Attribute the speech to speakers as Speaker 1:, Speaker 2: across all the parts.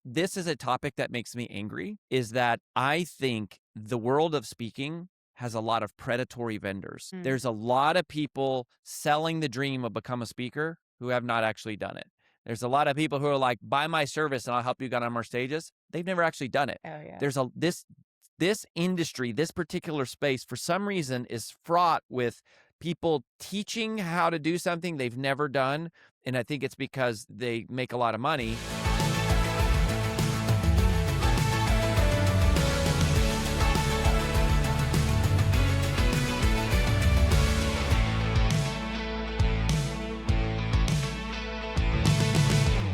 Speaker 1: this is a topic that makes me angry, is that I think the world of speaking has a lot of predatory vendors. There's a lot of people selling the dream of become a speaker who have not actually done it. There's a lot of people who are like, buy my service and I'll help you get on more stages. They've never actually done it.
Speaker 2: Oh, yeah.
Speaker 1: There's this industry, this particular space, for some reason, is fraught with people teaching how to do something they've never done. And I think it's because they make a lot of money.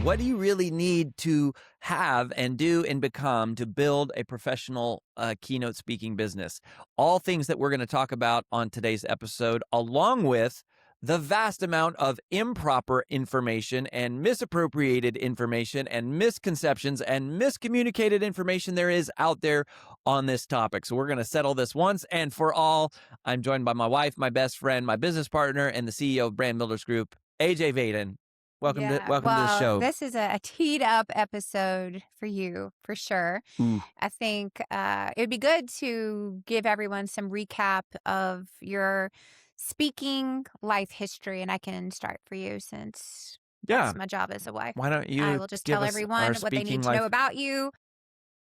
Speaker 1: What do you really need to have and do and become to build a professional keynote speaking business? All things that we're going to talk about on today's episode, along with the vast amount of improper information and misappropriated information and misconceptions and miscommunicated information there is out there on this topic. So we're going to settle this once and for all. I'm joined by my wife, my best friend, my business partner, and the CEO of Brand Builders Group, AJ Vaden. Welcome to the show.
Speaker 2: This is a teed up episode for you, for sure. I think it would be good to give everyone some recap of your speaking life history, and I can start for you since that's my job as a wife.
Speaker 1: Why don't you?
Speaker 2: I will just tell everyone what they need to know about you.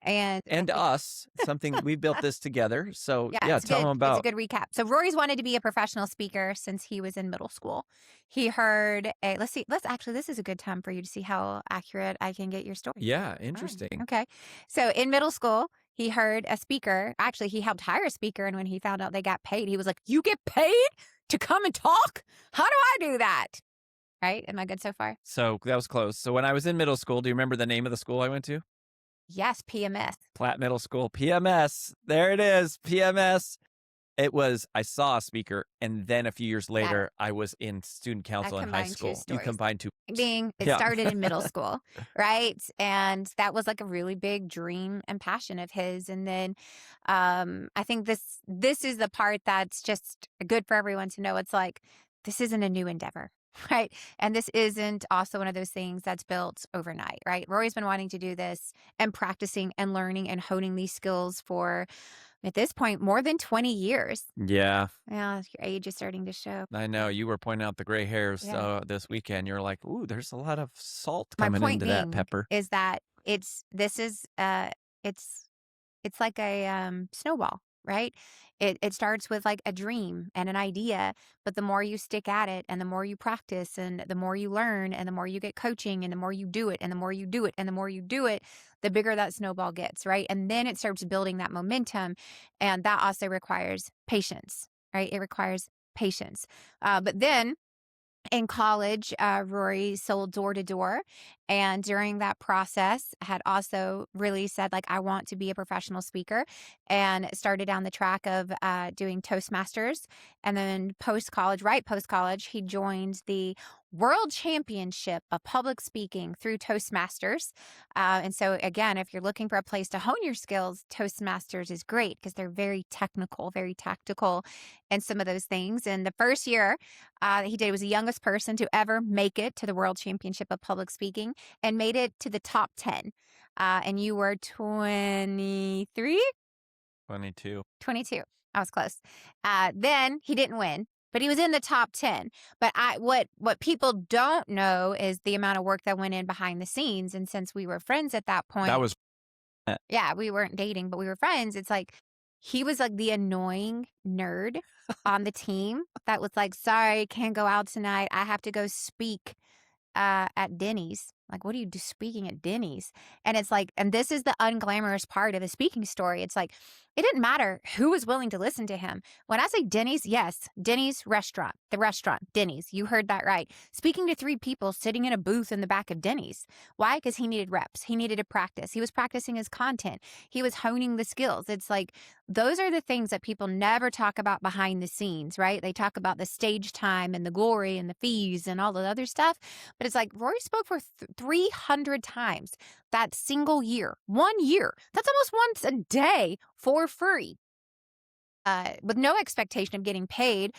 Speaker 2: And
Speaker 1: us, something we built this together. So yeah, tell them about.
Speaker 2: It's a good recap. So Rory's wanted to be a professional speaker since he was in middle school. He heard this is a good time for you to see how accurate I can get your story.
Speaker 1: Yeah, interesting.
Speaker 2: Right. Okay. So in middle school, he heard a speaker. Actually, he helped hire a speaker. And when he found out they got paid, he was like, "You get paid to come and talk? How do I do that?" Right? Am I good so far?
Speaker 1: So that was close. So when I was in middle school, do you remember the name of the school I went to?
Speaker 2: Yes, PMS.
Speaker 1: Platt Middle School, PMS. There it is, PMS. It was, I saw a speaker, and then a few years later, I was in student council in high school. You combined two.
Speaker 2: It started in middle school, right? And that was like a really big dream and passion of his. And then I think this is the part that's just good for everyone to know. It's like, this isn't a new endeavor. Right. And this isn't also one of those things that's built overnight, right? Rory's been wanting to do this and practicing and learning and honing these skills for, at this point, more than 20 years.
Speaker 1: Yeah.
Speaker 2: Yeah, your age is starting to show.
Speaker 1: I know. You were pointing out the gray hairs this weekend. You're like, ooh, there's a lot of salt coming into that pepper.
Speaker 2: Is that it's like a snowball. Right? It starts with like a dream and an idea, but the more you stick at it and the more you practice and the more you learn and the more you get coaching and the more you do it and the more you do it and the more you do it, the bigger that snowball gets, right? And then it starts building that momentum, and that also requires patience, right? It requires patience. But then in college, Rory sold door to door. And during that process, had also really said, like, I want to be a professional speaker, and started down the track of doing Toastmasters. And then right post college, he joined the World Championship of Public Speaking through Toastmasters. And so, again, if you're looking for a place to hone your skills, Toastmasters is great because they're very technical, very tactical, and some of those things. And the first year he did, was the youngest person to ever make it to the World Championship of Public Speaking and made it to the top 10. And you were 23?
Speaker 1: 22.
Speaker 2: 22. I was close. Then he didn't win, but he was in the top 10. But what people don't know is the amount of work that went in behind the scenes. And since we were friends at that point, yeah, we weren't dating, but we were friends. It's like, he was like the annoying nerd on the team that was like, sorry, can't go out tonight. I have to go speak at Denny's. Like, what do you do speaking at Denny's? And it's like, and this is the unglamorous part of the speaking story. It's like, it didn't matter who was willing to listen to him. When I say Denny's, yes, Denny's restaurant, the restaurant, Denny's. You heard that right. Speaking to 3 people sitting in a booth in the back of Denny's. Why? Because he needed reps. He needed to practice. He was practicing his content. He was honing the skills. It's like, those are the things that people never talk about behind the scenes, right? They talk about the stage time and the glory and the fees and all the other stuff. But it's like, Rory spoke for 300 times that single year, 1 year. That's almost once a day for free, with no expectation of getting paid.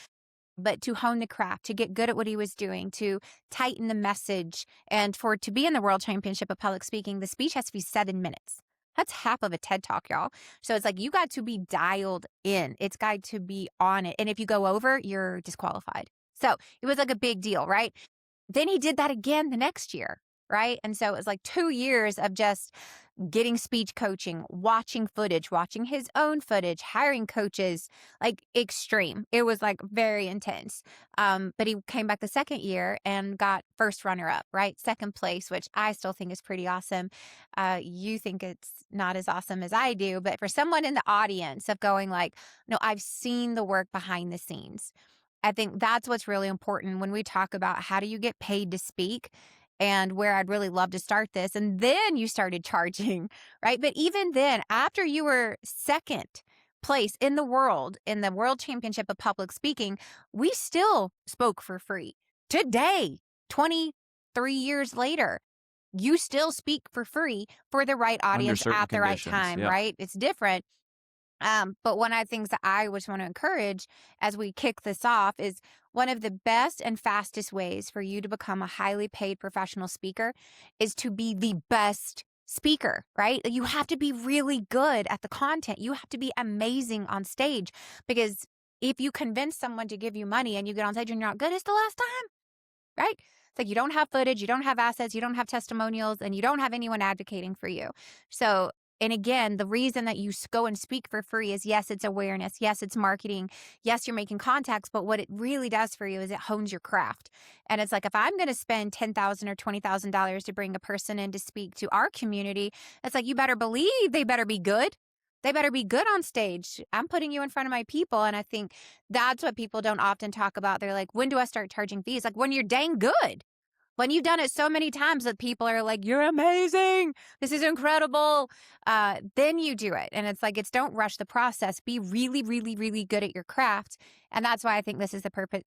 Speaker 2: but to hone the craft, to get good at what he was doing, to tighten the message. And for to be in the World Championship of Public Speaking, the speech has to be 7 minutes. That's half of a TED Talk, y'all. So it's like you got to be dialed in. It's got to be on it. And if you go over, you're disqualified. So it was like a big deal, right? Then he did that again the next year, right? And so it was like 2 years of just getting speech coaching, watching footage, watching his own footage, hiring coaches, like extreme. It was like very intense. But he came back the second year and got first runner up, right? Second place, which I still think is pretty awesome. You think it's not as awesome as I do, but for someone in the audience of going like, no, I've seen the work behind the scenes. I think that's what's really important when we talk about how do you get paid to speak and where I'd really love to start this. And then you started charging, right? But even then, after you were second place in the World Championship of Public Speaking, we still spoke for free. Today, 23 years later, you still speak for free for the right
Speaker 1: Under
Speaker 2: audience
Speaker 1: certain
Speaker 2: at the right
Speaker 1: conditions.
Speaker 2: time,
Speaker 1: Yeah.
Speaker 2: right? It's different. But one of the things that I just want to encourage as we kick this off is one of the best and fastest ways for you to become a highly paid professional speaker is to be the best speaker, right? You have to be really good at the content. You have to be amazing on stage because if you convince someone to give you money and you get on stage and you're not good, it's the last time, right? It's like you don't have footage, you don't have assets, you don't have testimonials, and you don't have anyone advocating for you. So, and again, the reason that you go and speak for free is yes, it's awareness. Yes, it's marketing. Yes, you're making contacts. But what it really does for you is it hones your craft. And it's like if I'm going to spend $10,000 or $20,000 to bring a person in to speak to our community, it's like you better believe they better be good. They better be good on stage. I'm putting you in front of my people. And I think that's what people don't often talk about. They're like, when do I start charging fees? Like when you're dang good. When you've done it so many times that people are like, you're amazing. This is incredible. Then you do it. And it's like, don't rush the process. Be really, really, really good at your craft. And that's why I think this is the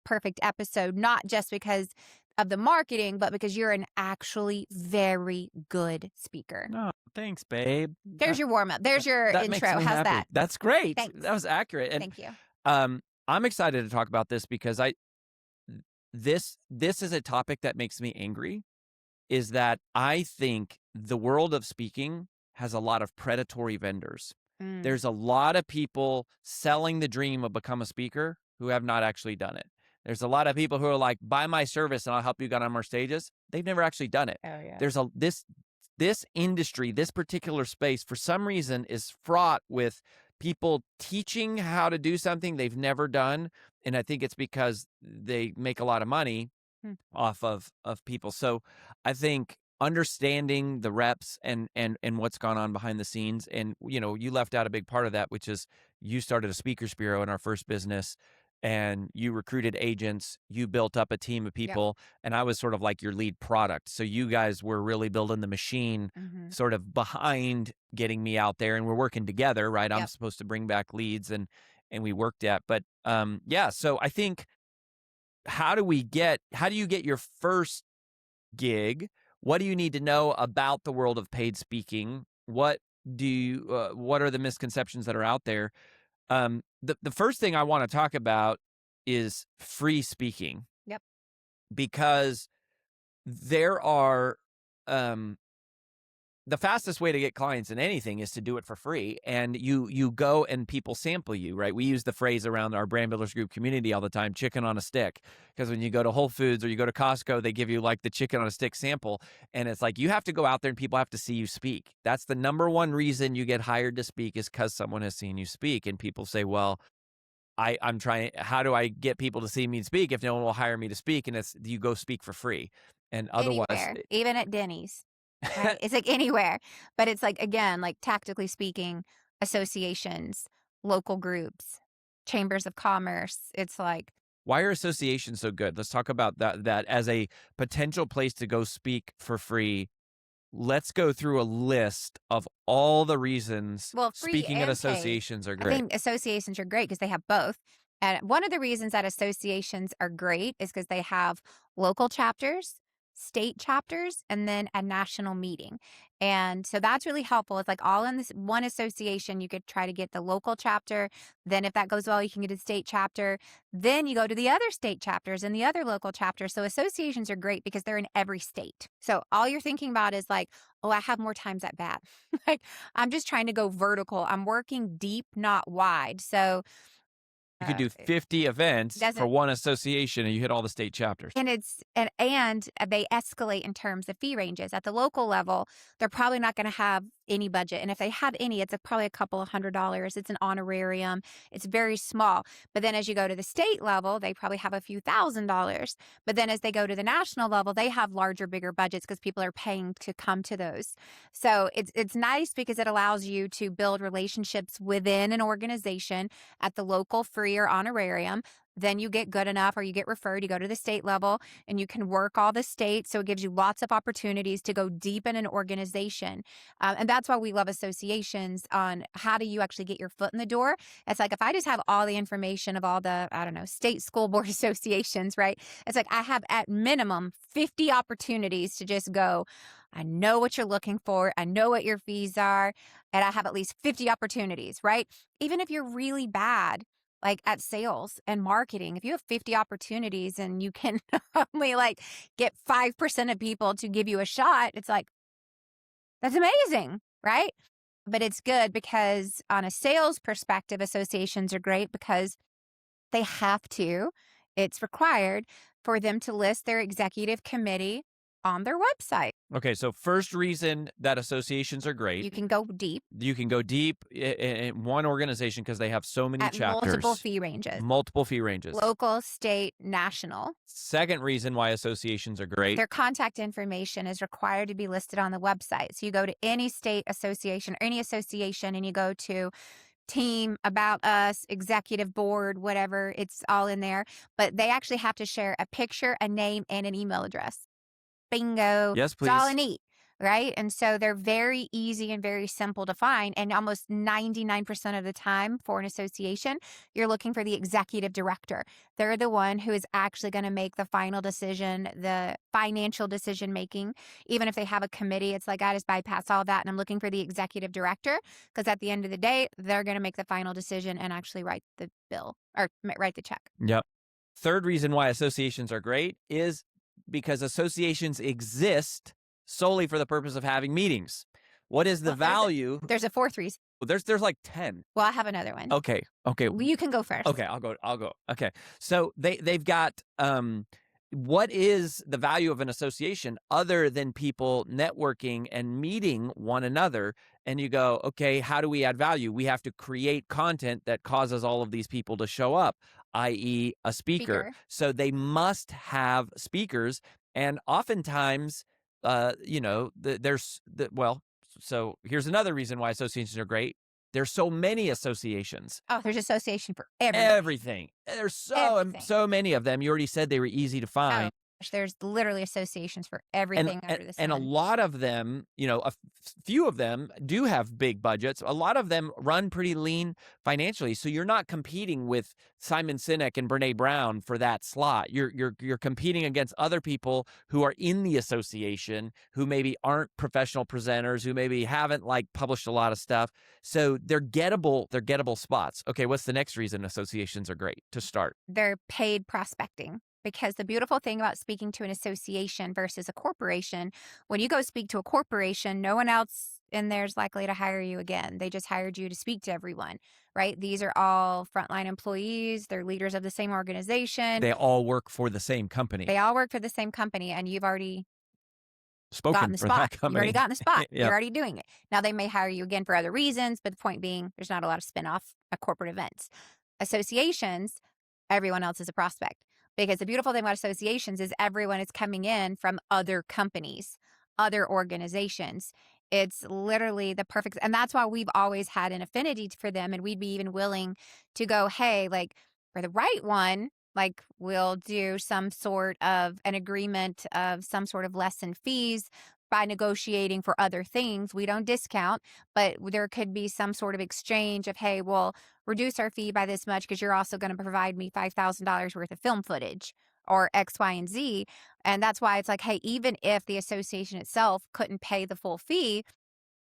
Speaker 2: perfect episode, not just because of the marketing, but because you're an actually very good speaker.
Speaker 1: Oh, thanks, babe.
Speaker 2: There's your warm up. There's your
Speaker 1: That
Speaker 2: intro.
Speaker 1: makes me
Speaker 2: How's
Speaker 1: happy.
Speaker 2: that?
Speaker 1: That's great.
Speaker 2: Thanks.
Speaker 1: That was accurate. And
Speaker 2: Thank you.
Speaker 1: I'm excited to talk about this because this is a topic that makes me angry, is that I think the world of speaking has a lot of predatory vendors. There's a lot of people selling the dream of become a speaker who have not actually done it. There's a lot of people who are like, buy my service and I'll help you get on more stages. They've never actually done it.
Speaker 2: Oh, yeah.
Speaker 1: There's this industry, this particular space, for some reason, is fraught with people teaching how to do something they've never done. And I think it's because they make a lot of money off of people. So I think understanding the reps and what's gone on behind the scenes, and you left out a big part of that, which is you started a speakers bureau in our first business, and you recruited agents, you built up a team of people, and I was sort of like your lead product. So you guys were really building the machine sort of behind getting me out there, and we're working together, right? I'm supposed to bring back leads, and we worked at. But so I think how do you get your first gig? What do you need to know about the world of paid speaking? What are the misconceptions that are out there? The first thing I want to talk about is free speaking.
Speaker 2: Yep.
Speaker 1: Because there are the fastest way to get clients in anything is to do it for free. And you go and people sample you, right? We use the phrase around our Brand Builders Group community all the time, chicken on a stick. Because when you go to Whole Foods or you go to Costco, they give you like the chicken on a stick sample. And it's like you have to go out there and people have to see you speak. That's the number one reason you get hired to speak, is because someone has seen you speak. And people say, well, I'm trying, how do I get people to see me speak if no one will hire me to speak? And it's, you go speak for free. And otherwise,
Speaker 2: anywhere, even at Denny's. Right? It's like anywhere. But it's like, again, like tactically speaking, associations, local groups, chambers of commerce. It's like,
Speaker 1: why are associations so good? Let's talk about that as a potential place to go speak for free. Let's go through a list of all the reasons
Speaker 2: free
Speaker 1: speaking at
Speaker 2: and
Speaker 1: associations are
Speaker 2: paid.
Speaker 1: great.
Speaker 2: I think associations are great because they have both. And one of the reasons that associations are great is because they have local chapters. state chapters, and then a national meeting. And so that's really helpful. It's like all in this one association. You could try to get the local chapter. Then, if that goes well, you can get a state chapter. Then you go to the other state chapters and the other local chapters. So associations are great because they're in every state. So all you're thinking about is like, oh, I have more times at bat. Like, I'm just trying to go vertical. I'm working deep, not wide. So
Speaker 1: You could do
Speaker 2: it
Speaker 1: 50 events for
Speaker 2: doesn't.
Speaker 1: one association and you hit all the state chapters.
Speaker 2: And they escalate in terms of fee ranges. At the local level, they're probably not going to have any budget. And if they have any, it's probably a couple of $100s. It's an honorarium. It's very small. But then as you go to the state level, they probably have a few $1,000s. But then as they go to the national level, they have larger, bigger budgets because people are paying to come to those. So it's nice because it allows you to build relationships within an organization at the local free or honorarium. Then you get good enough or you get referred, you go to the state level and you can work all the states. So it gives you lots of opportunities to go deep in an organization. And that's why we love associations on how do you actually get your foot in the door. It's like if I just have all the information of all the, I don't know, state school board associations, right? It's like I have at minimum 50 opportunities to just go, I know what you're looking for. I know what your fees are. And I have at least 50 opportunities, right? Even if you're really bad like at sales and marketing, if you have 50 opportunities and you can only like get 5% of people to give you a shot, it's like, that's amazing, right? But it's good because on a sales perspective, associations are great because they have to, it's required for them to list their executive committee on their website.
Speaker 1: Okay, so first reason that associations are great,
Speaker 2: You can go deep
Speaker 1: you can go deep in one organization because they have so many
Speaker 2: at
Speaker 1: chapters.
Speaker 2: multiple fee ranges.
Speaker 1: Multiple fee ranges.
Speaker 2: Local, state, national.
Speaker 1: Second reason why associations are great.
Speaker 2: Their contact information is required to be listed on the website. So you go to any state association or any association and you go to team, about us, executive board, whatever, it's all in there. But they actually have to share a picture, a name, and an email address. Bingo.
Speaker 1: Yes,
Speaker 2: It's all
Speaker 1: please.
Speaker 2: I need. Right. And so they're very easy and very simple to find. And almost 99% of the time for an association, you're looking for the executive director. They're the one who is actually going to make the final decision, the financial decision making. Even if they have a committee, it's like I just bypass all that and I'm looking for the executive director because at the end of the day, they're going to make the final decision and actually write the bill or write the check.
Speaker 1: Yep. Third reason why associations are great is because associations exist solely for the purpose of having meetings. What is the
Speaker 2: Well,
Speaker 1: value?
Speaker 2: There's a fourth reason.
Speaker 1: Well, there's like 10.
Speaker 2: Well, I have another one.
Speaker 1: Okay.
Speaker 2: Well, you can go first.
Speaker 1: Okay, I'll go. Okay. So they've got what is the value of an association other than people networking and meeting one another? And you go, okay, how do we add value? We have to create content that causes all of these people to show up, i.e. a speaker. So they must have speakers. And oftentimes, so here's another reason why associations are great. There's so many associations.
Speaker 2: Oh, there's association for
Speaker 1: Everything. There's so many of them. You already said they were easy to find.
Speaker 2: gosh, there's literally associations for everything under the sun.
Speaker 1: And a lot of them, a few of them do have big budgets. A lot of them run pretty lean financially. So you're not competing with Simon Sinek and Brene Brown for that slot. You're competing against other people who are in the association, who maybe aren't professional presenters, who maybe haven't like published a lot of stuff. So they're gettable spots. Okay, what's the next reason associations are great to start?
Speaker 2: They're paid prospecting. Because the beautiful thing about speaking to an association versus a corporation, when you go speak to a corporation, no one else in there is likely to hire you again. They just hired you to speak to everyone, right? These are all frontline employees. They're leaders of the same organization.
Speaker 1: They all work for the same company.
Speaker 2: They all work for the same company, and you've already
Speaker 1: spoken
Speaker 2: the
Speaker 1: for
Speaker 2: spot.
Speaker 1: that company.
Speaker 2: You've already gotten the spot.
Speaker 1: Yep.
Speaker 2: You're already doing it. Now, they may hire you again for other reasons, but the point being, there's not a lot of spinoff at corporate events. Associations, everyone else is a prospect. Because the beautiful thing about associations is everyone is coming in from other companies, other organizations. It's literally the perfect, and that's why we've always had an affinity for them. And we'd be even willing to go, hey, like for the right one, like we'll do some sort of an agreement of some sort of lesson fees by negotiating for other things. We don't discount, but there could be some sort of exchange of, hey, we'll reduce our fee by this much because you're also going to provide me $5,000 worth of film footage or X, Y, and Z. And that's why it's like, hey, even if the association itself couldn't pay the full fee,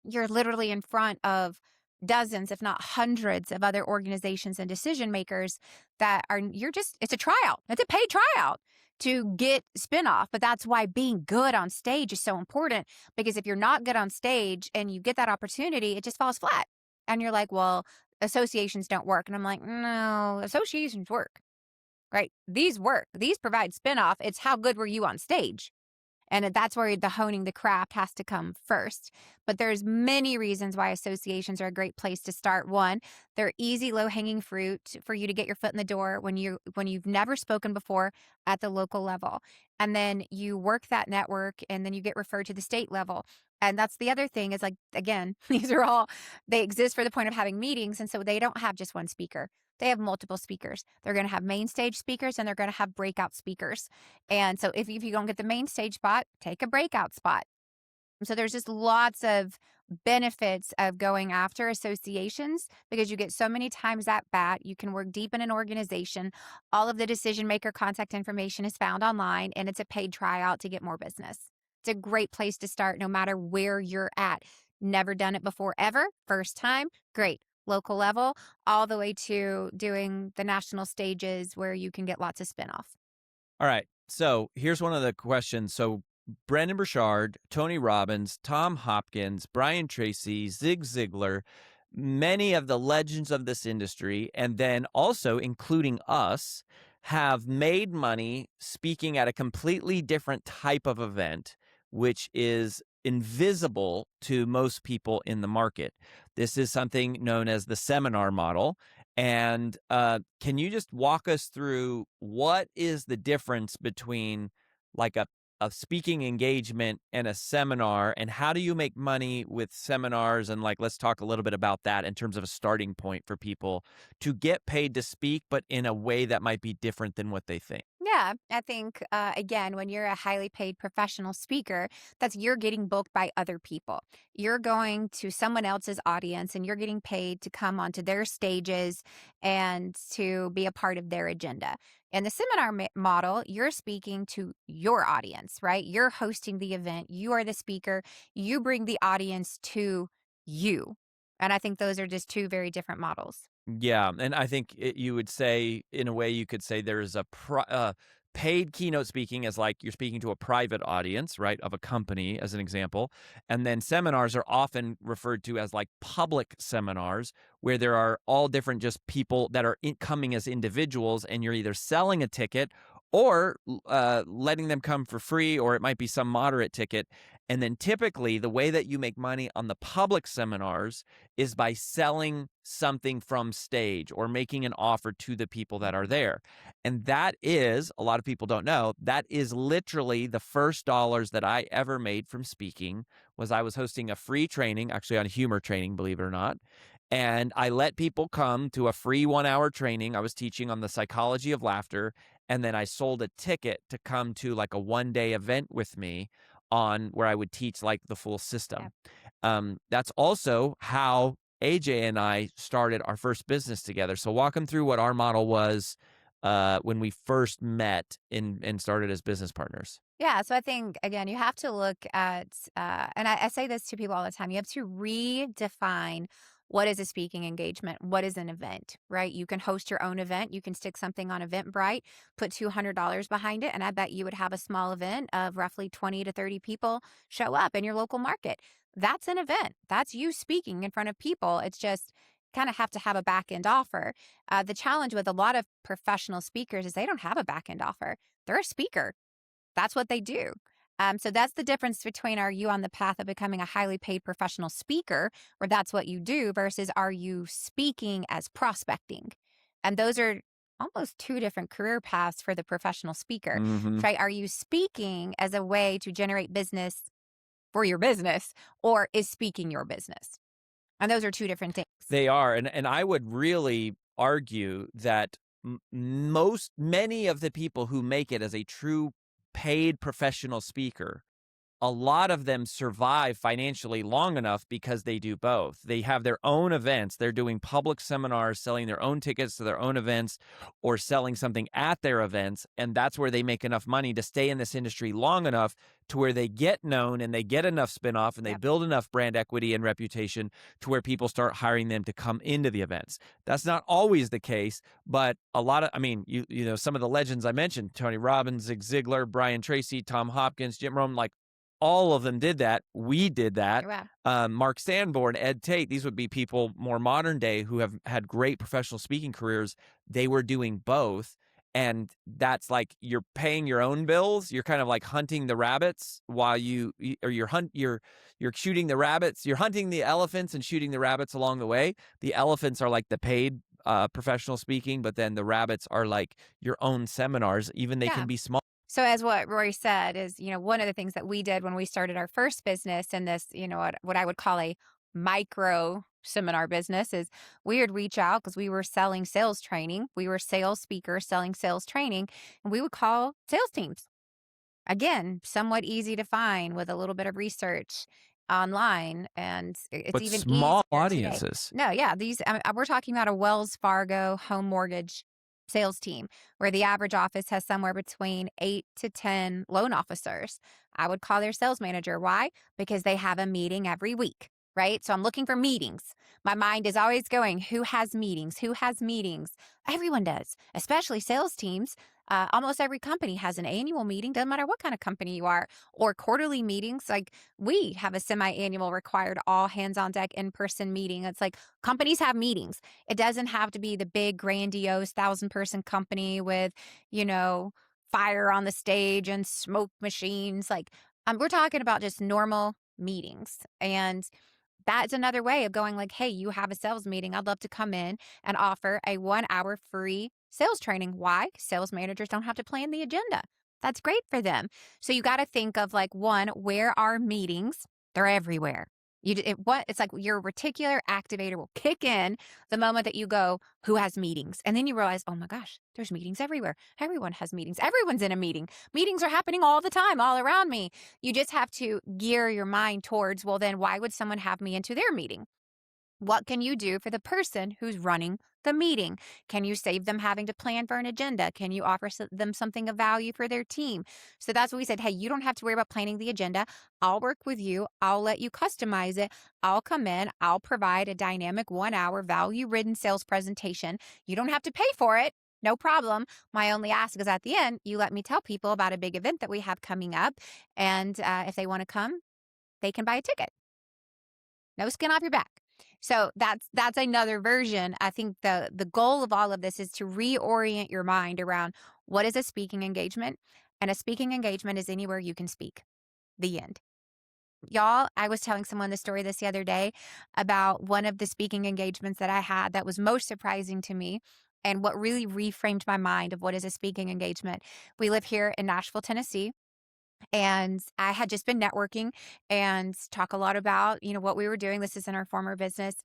Speaker 2: you're literally in front of dozens, if not hundreds of other organizations and decision makers that are, you're just, it's a tryout. It's a paid tryout to get spinoff. But that's why being good on stage is so important, because if you're not good on stage and you get that opportunity, it just falls flat. And you're like, well, associations don't work. And I'm like, no, associations work, right? These work. These provide spinoff. It's how good were you on stage? And that's where the honing the craft has to come first. But there's many reasons why associations are a great place to start. One, they're easy, low-hanging fruit for you to get your foot in the door when you've never spoken before at the local level. And then you work that network, and then you get referred to the state level. And that's the other thing is, like, again, these are all, they exist for the point of having meetings. And so they don't have just one speaker. They have multiple speakers. They're going to have main stage speakers, and they're going to have breakout speakers. And so if you don't get the main stage spot, take a breakout spot. So there's just lots of benefits of going after associations, because you get so many times at bat. You can work deep in an organization. All of the decision maker contact information is found online, and it's a paid tryout to get more business. It's a great place to start no matter where you're at. Never done it before ever. First time, great. Local level, all the way to doing the national stages where you can get lots of spinoff.
Speaker 1: All right. So here's one of the questions. So Brendon Burchard, Tony Robbins, Tom Hopkins, Brian Tracy, Zig Ziglar, many of the legends of this industry, and then also including us, have made money speaking at a completely different type of event, which is invisible to most people in the market. This is something known as the seminar model. And can you just walk us through what is the difference between like a speaking engagement and a seminar, and how do you make money with seminars? And like, let's talk a little bit about that in terms of a starting point for people to get paid to speak, but in a way that might be different than what they think.
Speaker 2: Yeah, I think, again, when you're a highly paid professional speaker, that's you're getting booked by other people. You're going to someone else's audience, and you're getting paid to come onto their stages and to be a part of their agenda. In the seminar model, you're speaking to your audience, right? You're hosting the event. You are the speaker. You bring the audience to you. And I think those are just two very different models.
Speaker 1: Yeah, and I think you would say, in a way, you could say there is a paid keynote speaking as like you're speaking to a private audience, right, of a company, as an example. And then seminars are often referred to as like public seminars, where there are all different just people that are coming as individuals, and you're either selling a ticket or letting them come for free, or it might be some moderate ticket. And then typically the way that you make money on the public seminars is by selling something from stage or making an offer to the people that are there. And that is, a lot of people don't know, that is literally the first dollars that I ever made from speaking. Was I was hosting a free training, actually on humor training, believe it or not. And I let people come to a free 1-hour training. I was teaching on the psychology of laughter. And then I sold a ticket to come to like a 1-day event with me on where I would teach like the full system. That's also how AJ and I started our first business together. So walk them through what our model was when we first met and started as business partners.
Speaker 2: Yeah. So I think, again, you have to look at, and I say this to people all the time, you have to redefine what is a speaking engagement, what is an event, right? You can host your own event. You can stick something on Eventbrite, put $200 behind it, and I bet you would have a small event of roughly 20 to 30 people show up in your local market. That's an event. That's you speaking in front of people. It's just kind of have to have a back end offer. The challenge with a lot of professional speakers is they don't have a back end offer. They're a speaker. That's what they do. So that's the difference between, are you on the path of becoming a highly paid professional speaker, where that's what you do, versus are you speaking as prospecting? And those are almost two different career paths for the professional speaker, right? Are you speaking as a way to generate business for your business, or is speaking your business? And those are two different things.
Speaker 1: They are. And I would really argue that many of the people who make it as a true paid professional speaker a lot of them survive financially long enough because they do both. They have their own events. They're doing public seminars, selling their own tickets to their own events or selling something at their events. And that's where they make enough money to stay in this industry long enough to where they get known and they get enough spinoff and they
Speaker 2: Yep.
Speaker 1: build enough brand equity and reputation to where people start hiring them to come into the events. That's not always the case, but a lot of, I mean, you know, some of the legends I mentioned, Tony Robbins, Zig Ziglar, Brian Tracy, Tom Hopkins, Jim Rohn, like all of them did that. We did that.
Speaker 2: Wow.
Speaker 1: Mark Sanborn, Ed Tate, these would be people more modern day who have had great professional speaking careers. They were doing both. And that's like you're paying your own bills. You're kind of like hunting the rabbits while you're shooting the rabbits. You're hunting the elephants and shooting the rabbits along the way. The elephants are like the paid professional speaking, but then the rabbits are like your own seminars. Even they
Speaker 2: Yeah.
Speaker 1: can be small.
Speaker 2: So as what Rory said is, one of the things that we did when we started our first business in this, what I would call a micro seminar business is we would reach out because we were selling sales training. We were sales speakers selling sales training, and we would call sales teams. Again, somewhat easy to find with a little bit of research online, and it's
Speaker 1: But
Speaker 2: even
Speaker 1: small
Speaker 2: easier today.
Speaker 1: audiences.
Speaker 2: No, yeah, we're talking about a Wells Fargo home mortgage sales team where the average office has somewhere between 8 to 10 loan officers. I would call their sales manager. Why? Because they have a meeting every week, right? So I'm looking for meetings. My mind is always going, who has meetings? Who has meetings? Everyone does, especially sales teams. Almost every company has an annual meeting, doesn't matter what kind of company you are, or quarterly meetings. Like we have a semi-annual required all hands on deck in-person meeting. It's like companies have meetings. It doesn't have to be the big grandiose 1,000-person company with, fire on the stage and smoke machines. Like we're talking about just normal meetings. And that's another way of going like, hey, you have a sales meeting. I'd love to come in and offer a 1 hour free sales training. Why? Sales managers don't have to plan the agenda. That's great for them. So you got to think of like, one, where are meetings? They're everywhere. It's like your reticular activator will kick in the moment that you go, who has meetings? And then you realize, oh my gosh, there's meetings everywhere. Everyone has meetings. Everyone's in a meeting. Meetings are happening all the time, all around me. You just have to gear your mind towards, well, then why would someone have me into their meeting? What can you do for the person who's running the meeting? Can you save them having to plan for an agenda? Can you offer them something of value for their team? So that's what we said. Hey, you don't have to worry about planning the agenda. I'll work with you. I'll let you customize it. I'll come in. I'll provide a dynamic 1 hour value-ridden sales presentation. You don't have to pay for it. No problem. My only ask is at the end, you let me tell people about a big event that we have coming up. And if they want to come, they can buy a ticket. No skin off your back. So that's another version. I think the goal of all of this is to reorient your mind around what is a speaking engagement, and a speaking engagement is anywhere you can speak. The end. Y'all, I was telling someone the story the other day about one of the speaking engagements that I had that was most surprising to me and what really reframed my mind of what is a speaking engagement. We live here in Nashville, Tennessee. And I had just been networking and talk a lot about, what we were doing. This is in our former business.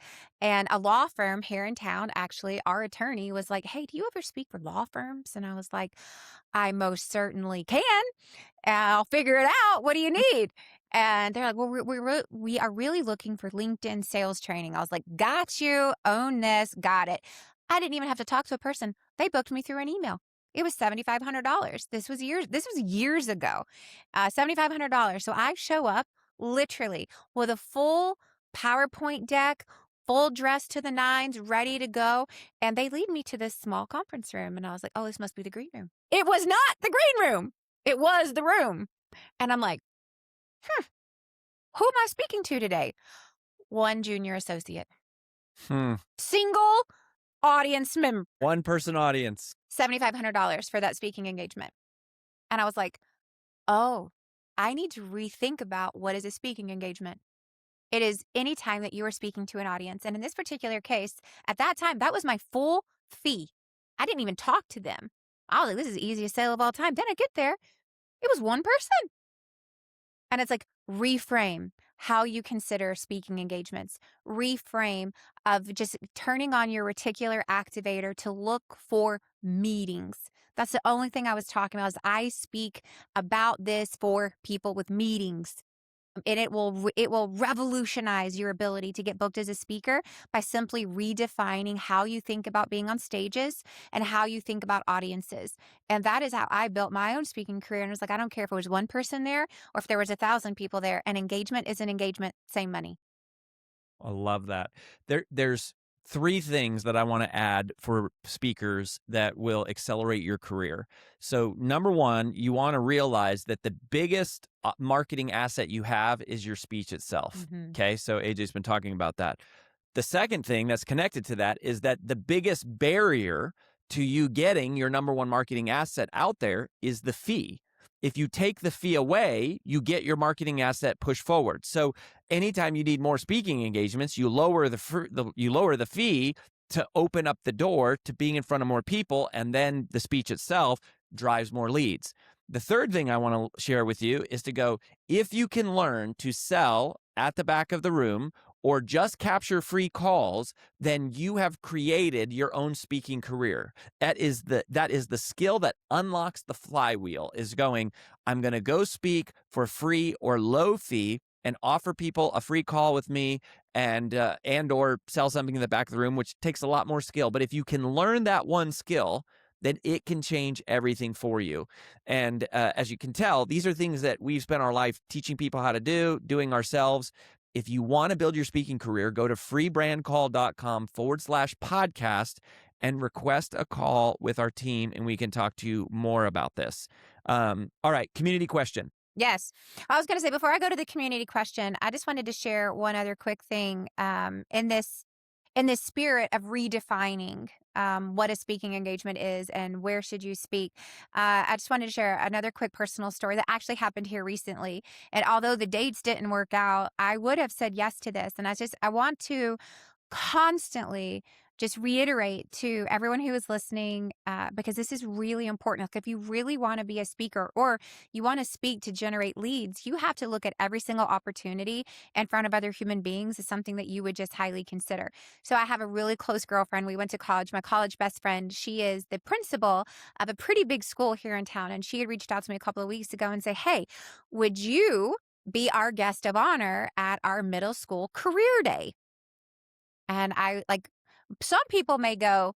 Speaker 2: And a law firm here in town, actually, our attorney was like, hey, do you ever speak for law firms? And I was like, I most certainly can. I'll figure it out. What do you need? And they're like, well, we are really looking for LinkedIn sales training. I was like, got you. Own this. Got it. I didn't even have to talk to a person. They booked me through an email. It was $7,500. This was years ago. $7,500. So I show up literally with a full PowerPoint deck, full dress to the nines, ready to go. And they lead me to this small conference room. And I was like, oh, this must be the green room. It was not the green room. It was the room. And I'm like, who am I speaking to today? One junior associate. Single audience member.
Speaker 1: One person audience.
Speaker 2: $7,500 for that speaking engagement. And I was like, oh, I need to rethink about what is a speaking engagement. It is any time that you are speaking to an audience. And in this particular case, at that time, that was my full fee. I didn't even talk to them. I was like, this is the easiest sale of all time. Then I get there, it was one person. And it's like, reframe how you consider speaking engagements, reframe of just turning on your reticular activator to look for meetings. That's the only thing I was talking about is I speak about this for people with meetings. And it will revolutionize your ability to get booked as a speaker by simply redefining how you think about being on stages and how you think about audiences. And that is how I built my own speaking career. And it was like, I don't care if it was one person there or if there was 1,000 people there. And engagement is an engagement, same money.
Speaker 1: I love that. There's three things that I want to add for speakers that will accelerate your career. So, number one, you want to realize that the biggest marketing asset you have is your speech itself.
Speaker 2: Hmm.
Speaker 1: Okay. So, AJ's been talking about that. The second thing that's connected to that is that the biggest barrier to you getting your number one marketing asset out there is the fee. If you take the fee away, you get your marketing asset pushed forward. So anytime you need more speaking engagements, you lower the fee to open up the door to being in front of more people, and then the speech itself drives more leads. The third thing I want to share with you is to go, if you can learn to sell at the back of the room or just capture free calls, then you have created your own speaking career. That is the skill that unlocks the flywheel, is going, I'm going to go speak for free or low fee and offer people a free call with me and or sell something in the back of the room, which takes a lot more skill. But if you can learn that one skill, then it can change everything for you. And as you can tell, these are things that we've spent our life teaching people how to do, doing ourselves. If you want to build your speaking career, go to freebrandcall.com/podcast and request a call with our team, and we can talk to you more about this. All right, community question.
Speaker 2: Yes. I was going to say, before I go to the community question, I just wanted to share one other quick thing in this spirit of redefining what a speaking engagement is and where should you speak. I just wanted to share another quick personal story that actually happened here recently. And although the dates didn't work out, I would have said yes to this. And I want to constantly just reiterate to everyone who is listening, because this is really important. Like, if you really want to be a speaker or you want to speak to generate leads, you have to look at every single opportunity in front of other human beings as something that you would just highly consider. So I have a really close girlfriend. We went to college. My college best friend, she is the principal of a pretty big school here in town. And she had reached out to me a couple of weeks ago and say, hey, would you be our guest of honor at our middle school career day? And some people may go,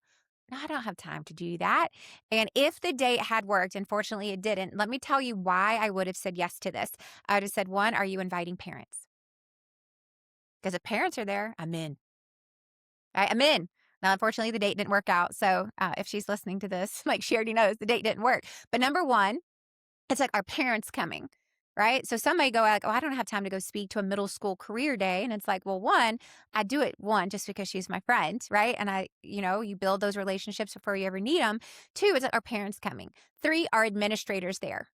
Speaker 2: no, I don't have time to do that. And if the date had worked, unfortunately it didn't, let me tell you why I would have said yes to this. I would have said, one, are you inviting parents? Because if parents are there, I'm in. Right? I'm in. Now, unfortunately, the date didn't work out. So if she's listening to this, like, she already knows the date didn't work. But number one, it's like, our parents coming, right? So some may go like, oh, I don't have time to go speak to a middle school career day. And it's like, well, one, I do it, one, just because she's my friend, right? And you build those relationships before you ever need them. Two, it's like, our parents coming. Three, our administrators there,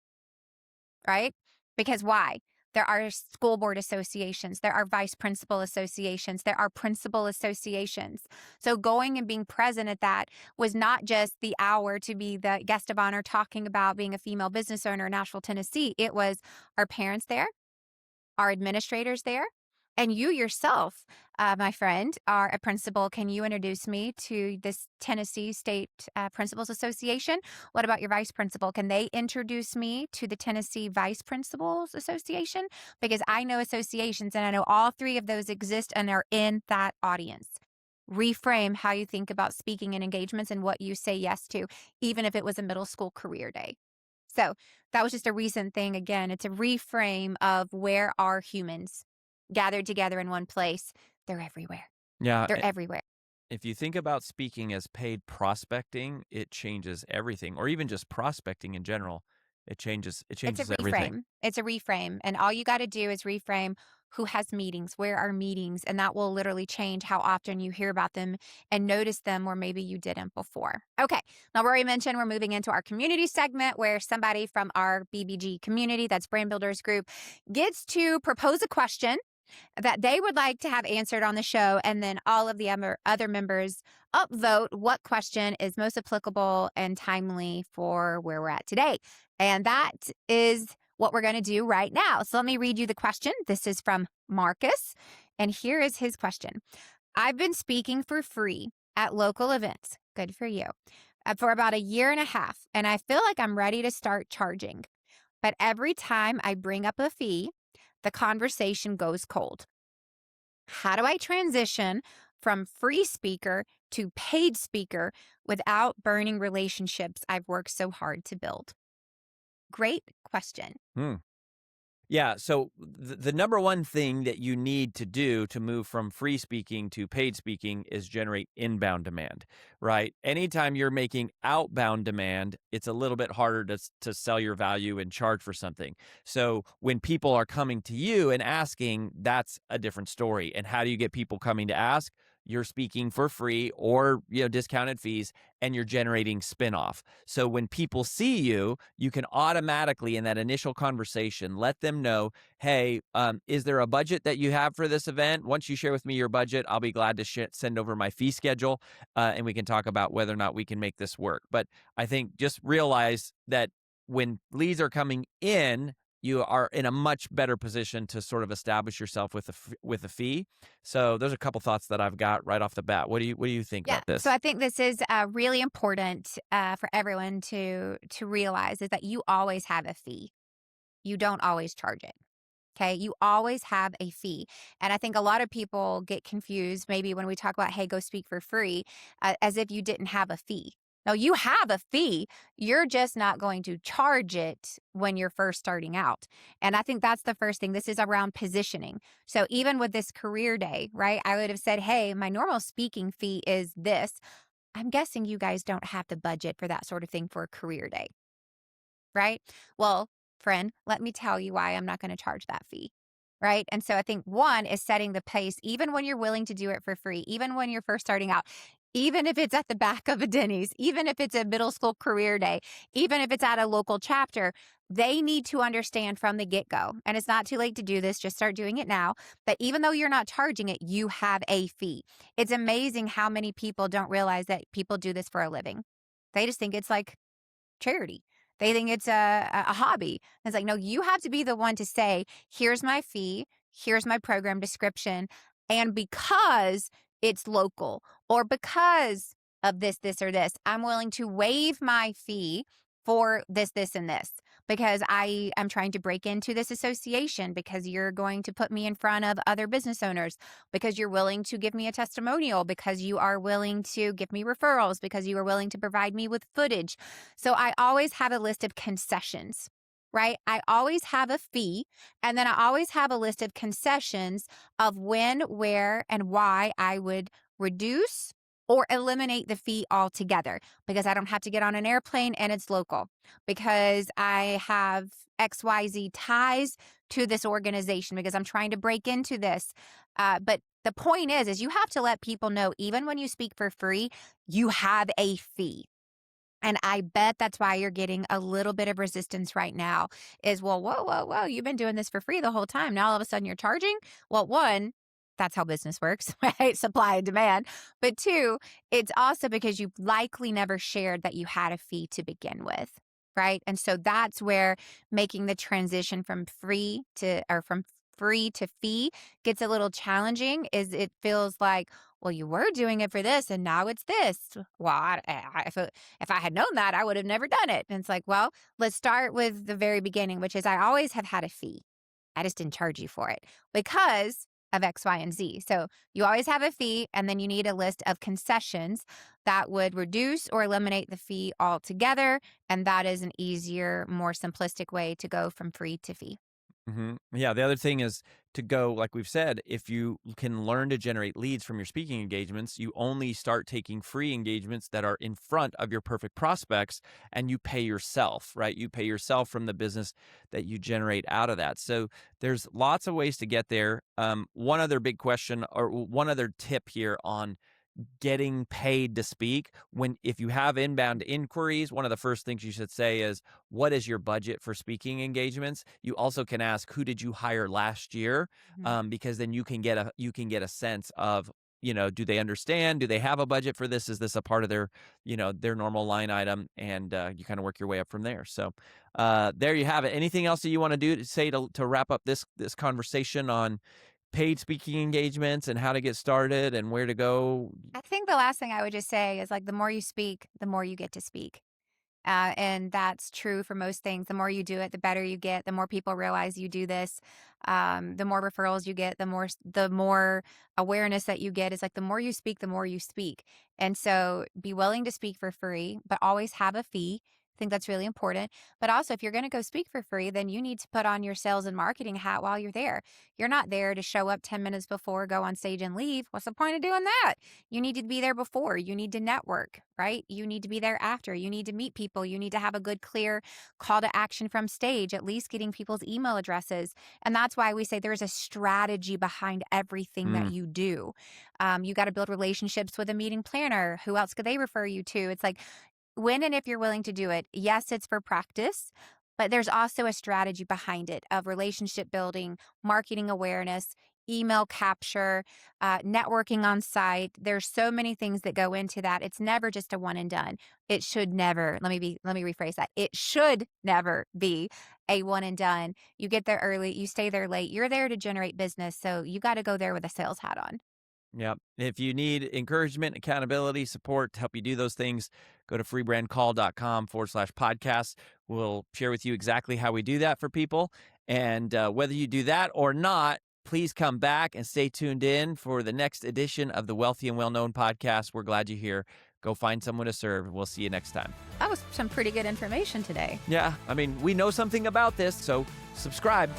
Speaker 2: right? Because why? There are school board associations. There are vice principal associations. There are principal associations. So going and being present at that was not just the hour to be the guest of honor talking about being a female business owner in Nashville, Tennessee. It was our parents there, our administrators there, and you yourself, my friend, are a principal. Can you introduce me to this Tennessee State Principals Association? What about your vice principal? Can they introduce me to the Tennessee Vice Principals Association? Because I know associations, and I know all three of those exist and are in that audience. Reframe how you think about speaking and engagements and what you say yes to, even if it was a middle school career day. So that was just a recent thing. Again, it's a reframe of where are humans gathered together in one place. They're everywhere.
Speaker 1: Yeah,
Speaker 2: They're everywhere.
Speaker 1: if you think about speaking as paid prospecting, it changes everything, or even just prospecting in general. It changes
Speaker 2: It's a
Speaker 1: everything.
Speaker 2: reframe. It's a reframe. And all you got to do is reframe who has meetings, where are meetings, and that will literally change how often you hear about them and notice them where maybe you didn't before. Okay. Now, Rory mentioned we're moving into our community segment where somebody from our BBG community, that's Brand Builders Group, gets to propose a question that they would like to have answered on the show. And then all of the other members upvote what question is most applicable and timely for where we're at today. And that is what we're going to do right now. So let me read you the question. This is from Marcus. And here is his question. I've been speaking for free at local events. Good for you. For about a year and a half. And I feel like I'm ready to start charging. But every time I bring up a fee, the conversation goes cold. How do I transition from free speaker to paid speaker without burning relationships I've worked so hard to build? Great question.
Speaker 1: Hmm. Yeah. So the number one thing that you need to do to move from free speaking to paid speaking is generate inbound demand, right? Anytime you're making outbound demand, it's a little bit harder to sell your value and charge for something. So when people are coming to you and asking, that's a different story. And how do you get people coming to ask? You're speaking for free or discounted fees, and you're generating spin-off. So when people see you, you can automatically in that initial conversation let them know, hey, is there a budget that you have for this event? Once you share with me your budget, I'll be glad to send over my fee schedule, and we can talk about whether or not we can make this work. But I think just realize that when leads are coming in, you are in a much better position to sort of establish yourself with a fee. So there's a couple thoughts that I've got right off the bat. What do you think
Speaker 2: Yeah.
Speaker 1: about
Speaker 2: So
Speaker 1: this?
Speaker 2: I think this is really important for everyone to realize is that you always have a fee. You don't always charge it. Okay. You always have a fee. And I think a lot of people get confused maybe when we talk about, hey, go speak for free, as if you didn't have a fee. No, you have a fee. You're just not going to charge it when you're first starting out. And I think that's the first thing. This is around positioning. So even with this career day, right, I would have said, hey, my normal speaking fee is this. I'm guessing you guys don't have the budget for that sort of thing for a career day, right? Well, friend, let me tell you why I'm not going to charge that fee. Right. And so I think one is setting the pace, even when you're willing to do it for free, even when you're first starting out, even if it's at the back of a Denny's, even if it's a middle school career day, even if it's at a local chapter, they need to understand from the get go. And it's not too late to do this. Just start doing it now. But even though you're not charging it, you have a fee. It's amazing how many people don't realize that people do this for a living. They just think it's like charity. They think it's a hobby. It's like, no, you have to be the one to say, here's my fee, here's my program description. And because it's local or because of this, or this, I'm willing to waive my fee for this, and this because I am trying to break into this association because you're going to put me in front of other business owners, because you're willing to give me a testimonial, because you are willing to give me referrals, because you are willing to provide me with footage. So I always have a list of concessions, right? I always have a fee, and then I always have a list of concessions of when, where, and why I would reduce or eliminate the fee altogether, because I don't have to get on an airplane and it's local, because I have XYZ ties to this organization, because I'm trying to break into this. But the point is you have to let people know, even when you speak for free, you have a fee. And I bet that's why you're getting a little bit of resistance right now is, well, whoa, whoa, whoa, you've been doing this for free the whole time. Now all of a sudden you're charging. Well, one, that's how business works, right? Supply and demand. But two, it's also because you likely never shared that you had a fee to begin with. Right. And so that's where making the transition from free to fee gets a little challenging, is it feels like, well, you were doing it for this and now it's this. Well, if I had known that, I would have never done it. And it's like, well, let's start with the very beginning, which is I always have had a fee. I just didn't charge you for it because of X, Y, and Z. So you always have a fee, and then you need a list of concessions that would reduce or eliminate the fee altogether. And that is an easier, more simplistic way to go from free to fee.
Speaker 1: Yeah, the other thing is to go, like we've said, if you can learn to generate leads from your speaking engagements, you only start taking free engagements that are in front of your perfect prospects, and you pay yourself, right? You pay yourself from the business that you generate out of that. So there's lots of ways to get there. One other big question, or one other tip here on getting paid to speak. If you have inbound inquiries, one of the first things you should say is, what is your budget for speaking engagements? You also can ask, who did you hire last year?
Speaker 2: Mhm.
Speaker 1: Because then you can get a sense of, do they understand? Do they have a budget for this? Is this a part of their normal line item? And you kind of work your way up from there. So there you have it. Anything else that you want to do to say to wrap up this conversation on paid speaking engagements and how to get started and where to go?
Speaker 2: I think the last thing I would just say is, like, the more you speak, the more you get to speak. And that's true for most things. The more you do it, the better you get. The more people realize you do this, the more referrals you get, the more awareness that you get. Is like the more you speak, the more you speak. And so, be willing to speak for free, but always have a fee. I think that's really important. But also, if you're going to go speak for free, then you need to put on your sales and marketing hat while you're there. You're not there to show up 10 minutes before, go on stage and leave. What's the point of doing that? You need to be there before. You need to network, right? You need to be there after. You need to meet people. You need to have a good, clear call to action from stage, at least getting people's email addresses. And that's why we say there's a strategy behind everything that
Speaker 1: Mm,
Speaker 2: you do. You got to build relationships with a meeting planner. Who else could they refer you to? It's like, when and if you're willing to do it, yes, it's for practice, but there's also a strategy behind it of relationship building, marketing awareness, email capture, networking on site. There's so many things that go into that. It's never just a one and done. It should never, let me rephrase that. It should never be a one and done. You get there early, you stay there late. You're there to generate business. So you got to go there with a sales hat on.
Speaker 1: yep. If you need encouragement, accountability, support to help you do those things, go to freebrandcall.com/podcast. We'll share with you exactly how we do that for people. And whether you do that or not, please come back and stay tuned in for the next edition of the Wealthy and Well Known podcast. We're glad you're here. Go find someone to serve. We'll see you next time.
Speaker 2: That was some pretty good information today.
Speaker 1: Yeah, I mean, we know something about this, so subscribe.